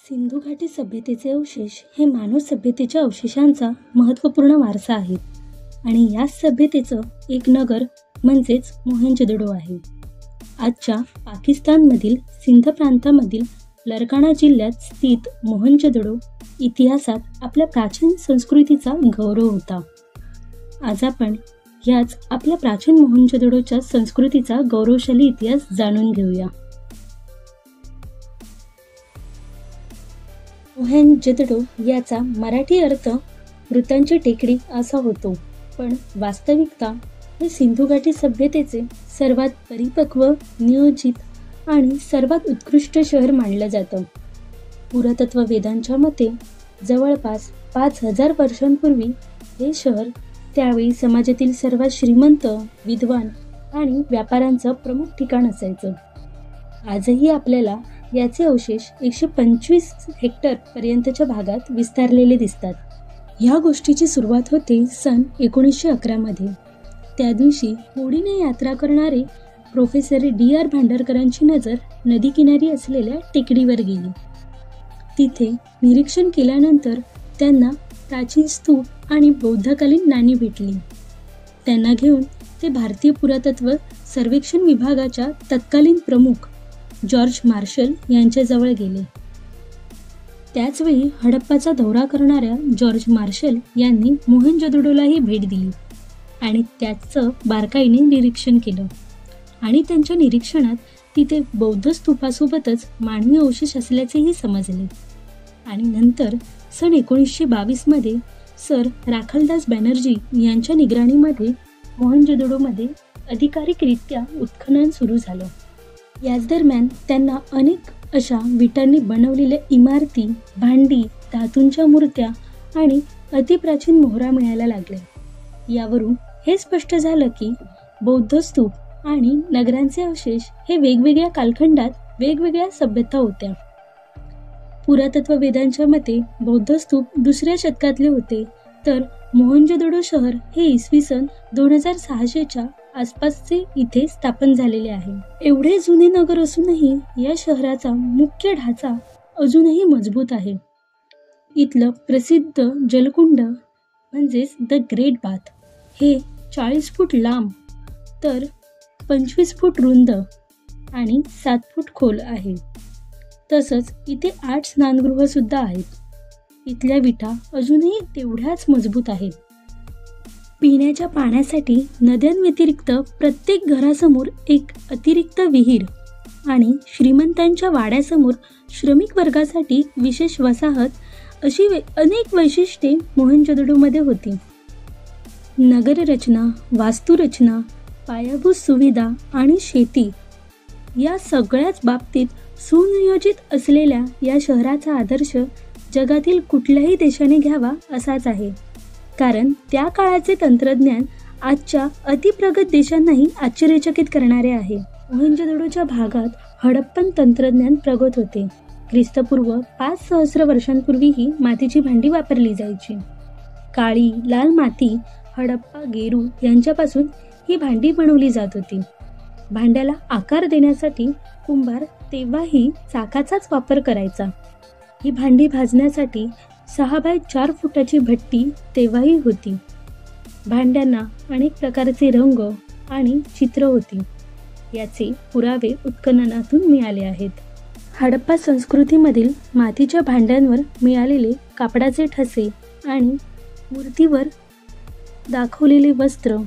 सिंधू घाटी सभ्यतेचे अवशेष हे मानव सभ्यतेच्या अवशेषांचा महत्त्वपूर्ण वारसा आहेत आणि याच सभ्यतेचं एक नगर म्हणजेच मोहेंजोदडो आहे. आजच्या पाकिस्तानमधील सिंध प्रांतामधील लरकाना जिल्ह्यात स्थित मोहेंजोदडो इतिहासात आपल्या प्राचीन संस्कृतीचा गौरव होता. आज आपण ह्याच आपल्या प्राचीन मोहेंजोदडोच्या संस्कृतीचा गौरवशाली इतिहास जाणून घेऊया. मोहेंजोदडो याचा मराठी अर्थ मृतांची टेकडी असा होतो, पण वास्तविकता हे सिंधू घाटी सभ्यतेचे सर्वात परिपक्व, नियोजित आणि सर्वात उत्कृष्ट शहर मानलं जातं. पुरातत्व वेदांच्या मते जवळपास 5000 वर्षांपूर्वी हे शहर त्यावेळी समाजातील सर्वात श्रीमंत, विद्वान आणि व्यापाऱ्यांचं प्रमुख ठिकाण असायचं. आजही आपल्याला याचे अवशेष 125 हेक्टर पर्यंतच्या भागात विस्तारलेले दिसतात. ह्या गोष्टीची सुरुवात होते सन 1911 मध्ये. त्या दिवशी होडीने यात्रा करणारे प्रोफेसर D.R. भांडारकरांची नजर नदीकिनारी असलेल्या टेकडीवर गेली. तिथे निरीक्षण केल्यानंतर त्यांना प्राचीन स्तूप आणि बौद्धकालीन नाणी भेटली. त्यांना घेऊन ते भारतीय पुरातत्व सर्वेक्षण विभागाच्या तत्कालीन प्रमुख जॉर्ज मार्शल यांच्याजवळ गेले. त्याचवेळी हडप्पाचा दौरा करणाऱ्या जॉर्ज मार्शल यांनी मोहेंजोदडोलाही भेट दिली आणि त्याचं बारकाईने निरीक्षण केलं आणि त्यांच्या निरीक्षणात तिथे बौद्ध स्तूपासोबतच मानवी अवशेष असल्याचेही समजले. आणि नंतर सन 1922 मध्ये सर राखालदास बॅनर्जी यांच्या निगराणीमध्ये मोहेंजोदडोमध्ये अधिकारिकरित्या उत्खनन सुरू झालं. याच दरम्यान त्यांना अनेक अशा विटांनी बनवलेल्या इमारती, भांडी, धातूंच्या मूर्त्या आणि अतिप्राचीन मोहरा मिळायला लागल्या. यावरून हे स्पष्ट झालं की बौद्ध स्तूप आणि नगरांचे अवशेष हे वेगवेगळ्या कालखंडात वेगवेगळ्या सभ्यता होत्या. पुरातत्व वेदांच्या मते बौद्ध स्तूप 2ऱ्या शतकातले होते, तर मोहेंजोदडो शहर हे इसवी सन 2600च्या आसपासचे इथे स्थापन झालेले आहे. एवढे जुने नगर असूनही या शहराचा मुख्य ढाचा अजूनही मजबूत आहे. इथलं प्रसिद्ध जलकुंड म्हणजेच द ग्रेट बाथ हे 40 फूट लांब तर 25 फूट रुंद आणि 7 फूट खोल आहे. तसंच इथे 8 स्नानगृह सुद्धा आहेत. इथल्या विटा अजूनही तेवढ्याच मजबूत आहेत. पिण्याच्या पाण्यासाठी नद्यांव्यतिरिक्त प्रत्येक घरासमोर एक अतिरिक्त विहीर आणि श्रीमंतांच्या वाड्यासमोर श्रमिक वर्गासाठी विशेष वसाहत अशी अनेक वैशिष्ट्ये मोहेंजोदडोमध्ये होती. नगररचना, वास्तुरचना, पायाभूत सुविधा आणि शेती या सगळ्याच बाबतीत सुनियोजित असलेल्या या शहराचा आदर्श जगातील कुठल्याही देशाने घ्यावा असाच आहे, कारण त्या काळाचे तंत्रज्ञान आजच्या अतिप्रगत देशांनाही आश्चर्यचकित करणारे आहे. मोहेंजोदडोच्या भागात हडप्पन तंत्रज्ञान प्रगत होते. ख्रिस्तपूर्व 5 सहस्र वर्षांपूर्वीही मातीची भांडी वापरली जायची. काळी, लाल माती, हडप्पा, गेरू यांच्यापासून ही भांडी बनवली जात होती. भांड्याला आकार देण्यासाठी कुंभार तेव्हाही चाकाचाच वापर करायचा. ही भांडी भाजण्यासाठी 6 बाय 4 फुटाची भट्टी तेव्हाही होती. भांड्यांना अनेक प्रकारचे रंग आणि चित्र होती. याचे पुरावे उत्खननातून मिळाले आहेत. हडप्पा संस्कृतीमधील मातीच्या भांड्यांवर मिळालेले कापडाचे ठसे आणि मूर्तीवर दाखवलेले वस्त्र,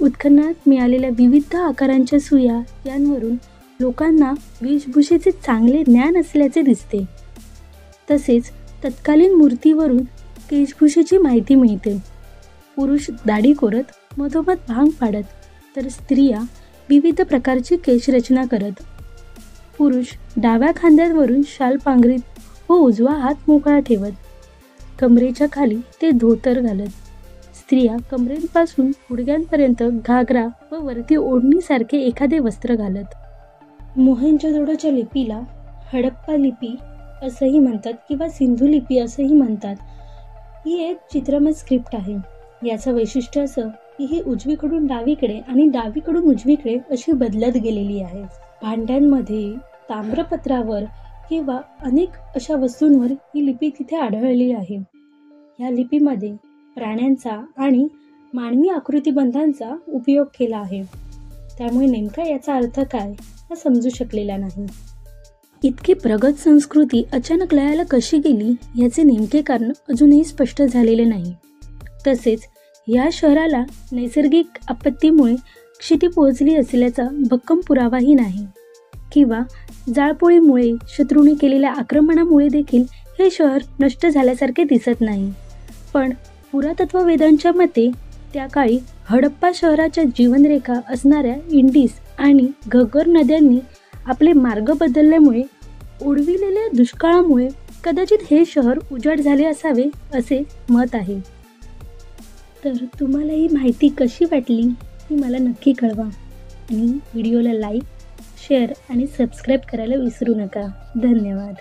उत्खननात मिळालेल्या विविध आकारांच्या सुया यांवरून लोकांना वेशभूषेचे चांगले ज्ञान असल्याचे दिसते. तसेच तत्कालीन मूर्तीवरून केशभूषेची माहिती मिळते. पुरुष दाढी कोरत मधोमध भांग पाडत, तर स्त्रिया विविध प्रकारची केशरचना करत. पुरुष डाव्या खांद्यावरून शाल पांघरीत व उजवा हात मोकळा ठेवत, कमरेच्या खाली ते धोतर घालत. स्त्रिया कमरेपासून गुडघ्यांपर्यंत घागरा व वरती ओढणीसारखे एखादे वस्त्र घालत. मोहेंजोदडोच्या लिपीला हडप्पा लिपी असंही म्हणतात किंवा सिंधू लिपी असंही म्हणतात. ही एक चित्रमय स्क्रिप्ट आहे. याचं वैशिष्ट्य असं की ही उजवीकडून डावीकडे आणि डावीकडून उजवीकडे अशी बदलत गेलेली आहे. भांड्यांमध्ये ताम्रपत्रावर किंवा अनेक अशा वस्तूंवर ही लिपी तिथे आढळली आहे. या लिपीमध्ये प्राण्यांचा आणि मानवी आकृतिबंधांचा उपयोग केला आहे. त्यामुळे नेमका याचा अर्थ काय हा समजू शकलेला नाही. इतकी प्रगत संस्कृती अचानक लयाला कशी गेली याचे नेमके कारण अजूनही स्पष्ट झालेले नाही. तसेच या शहराला नैसर्गिक आपत्तीमुळे क्षती पोहोचली असल्याचा भक्कम पुरावाही नाही किंवा जाळपोळीमुळे शत्रूने केलेल्या आक्रमणामुळे देखील हे शहर नष्ट झाल्यासारखे दिसत नाही. पण पुरातत्ववेदांच्या मते त्या काळी हडप्पा शहराच्या जीवनरेखा असणाऱ्या इंडिस आणि घग्गर नद्यांनी आपले मार्ग बदलल्यामुळे ओढविलेल्या दुष्काळामुळे कदाचित हे शहर उजाड झाले असावे असे मत आहे. तर तुम्हाला ही माहिती कशी वाटली ती मला नक्की कळवा आणि व्हिडिओला लाईक, शेअर आणि सबस्क्राईब करायला विसरू नका. धन्यवाद.